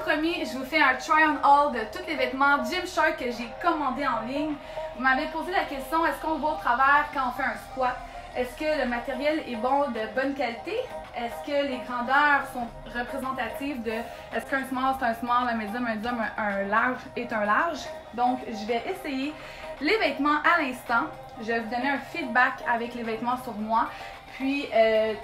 promis, je vous fais un try-on haul de tous les vêtements Gymshark que j'ai commandés en ligne. Vous m'avez posé la question, est-ce qu'on voit au travers quand on fait un squat? Est-ce que le matériel est bon, de bonne qualité? Est-ce que les grandeurs sont représentatives de est-ce qu'un small c'est un small, un medium, un large est un large? Donc, je vais essayer les vêtements à l'instant. Je vais vous donner un feedback avec les vêtements sur moi. Puis,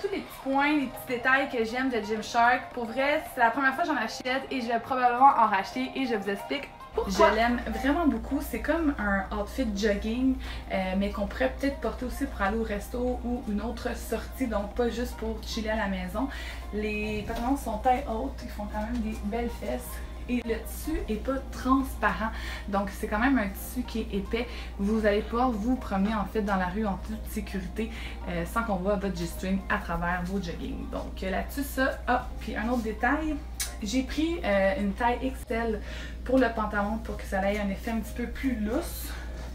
tous les petits points, les petits détails que j'aime de Gymshark. Pour vrai, c'est la première fois que j'en achète et je vais probablement en racheter et je vous explique pourquoi. Je l'aime vraiment beaucoup. C'est comme un outfit jogging, mais qu'on pourrait peut-être porter aussi pour aller au resto ou une autre sortie, donc pas juste pour chiller à la maison. Les pantalons sont taille haute, ils font quand même des belles fesses. Et le tissu est pas transparent, donc c'est quand même un tissu qui est épais. Vous allez pouvoir vous promener en fait dans la rue en toute sécurité sans qu'on voit votre G-string à travers vos jogging. Donc là-dessus ça. Ah, puis un autre détail, j'ai pris une taille XL pour le pantalon pour que ça ait un effet un petit peu plus lousse.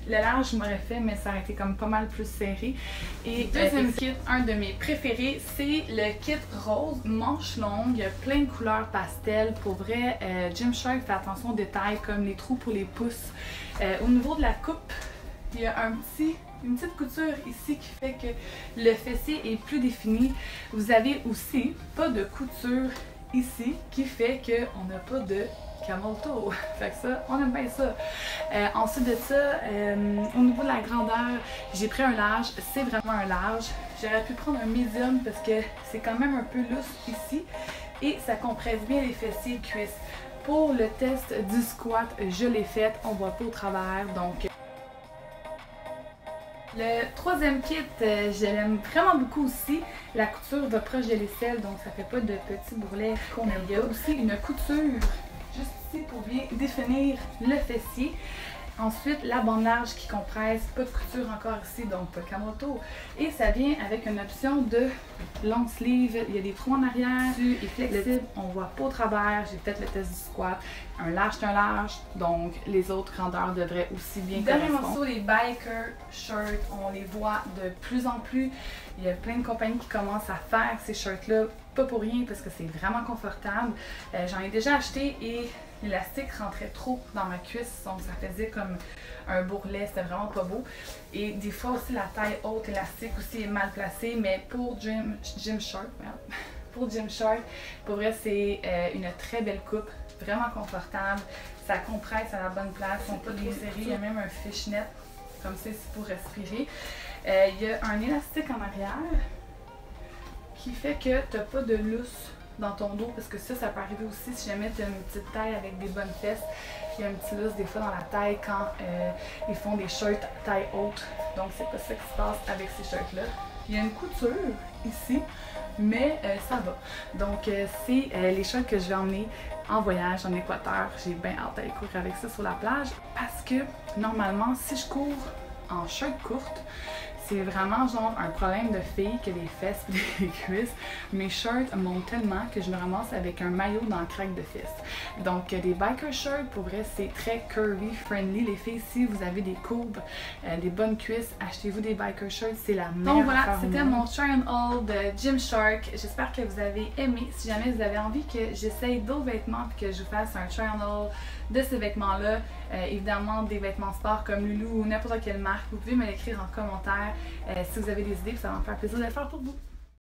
Le large, je m'aurais fait, mais ça aurait été comme pas mal plus serré. Et deuxième kit, un de mes préférés, c'est le kit rose, manche longue, plein de couleurs pastel. Pour vrai, Gymshark fait attention aux détails comme les trous pour les pouces. Au niveau de la coupe, il y a une petite couture ici qui fait que le fessier est plus défini. Vous avez aussi pas de couture ici qui fait qu'on n'a pas de camel toe. Fait que ça, on aime bien ça. Ensuite de ça, au niveau de la grandeur, j'ai pris un large. C'est vraiment un large. J'aurais pu prendre un medium parce que c'est quand même un peu lousse ici et ça compresse bien les fessiers et cuisses. Pour le test du squat, je l'ai fait. On voit pas au travers, donc... Le troisième kit, je l'aime vraiment beaucoup aussi. La couture va proche de l'aisselle, donc ça fait pas de petits bourrelets qu'on aime. Il y a aussi une couture juste ici pour bien définir le fessier. Ensuite, la bande large qui compresse, pas de couture encore ici, donc pas de camel toe. Et ça vient avec une option de long sleeve. Il y a des trous en arrière, il est flexible, on voit pas au travers. J'ai fait le test du squat. Un large, c'est un large, donc les autres grandeurs devraient aussi bien correspondre. Dernier morceau, les biker shirts, on les voit de plus en plus. Il y a plein de compagnies qui commencent à faire ces shirts-là, pas pour rien parce que c'est vraiment confortable. J'en ai déjà acheté et l'élastique rentrait trop dans ma cuisse, donc ça faisait comme un bourrelet, c'était vraiment pas beau. Et des fois aussi la taille haute élastique aussi est mal placée, mais pour Gymshark, pour vrai c'est une très belle coupe, vraiment confortable, ça compresse à la bonne place, on peut les serrer, il y a même un fishnet, comme ça c'est pour respirer. Il y a un élastique en arrière qui fait que tu n'as pas de lousse dans ton dos, parce que ça peut arriver aussi si jamais tu as une petite taille avec des bonnes fesses. Il y a un petit lousse des fois dans la taille quand ils font des shirts taille haute. Donc c'est pas ça qui se passe avec ces shirts-là. Il y a une couture ici, mais ça va. Donc c'est les shirts que je vais emmener en voyage en Équateur. J'ai bien hâte d'aller courir avec ça sur la plage parce que normalement si je cours en shirt courte, c'est vraiment genre un problème de fille que les fesses et les cuisses. Mes shirts montent tellement que je me ramasse avec un maillot dans le craque de fesses. Donc des biker shirts, pour vrai, c'est très curvy friendly. Les filles, si vous avez des courbes, des bonnes cuisses, achetez-vous des biker shirts, c'est la meilleure. Donc voilà, c'était mon try-on haul de Gymshark. J'espère que vous avez aimé. Si jamais vous avez envie que j'essaye d'autres vêtements et que je vous fasse un try-on haul de ces vêtements-là, évidemment des vêtements sport comme Lulu ou n'importe quelle marque, vous pouvez me l'écrire en commentaire. Si vous avez des idées, ça va me faire plaisir de le faire pour vous.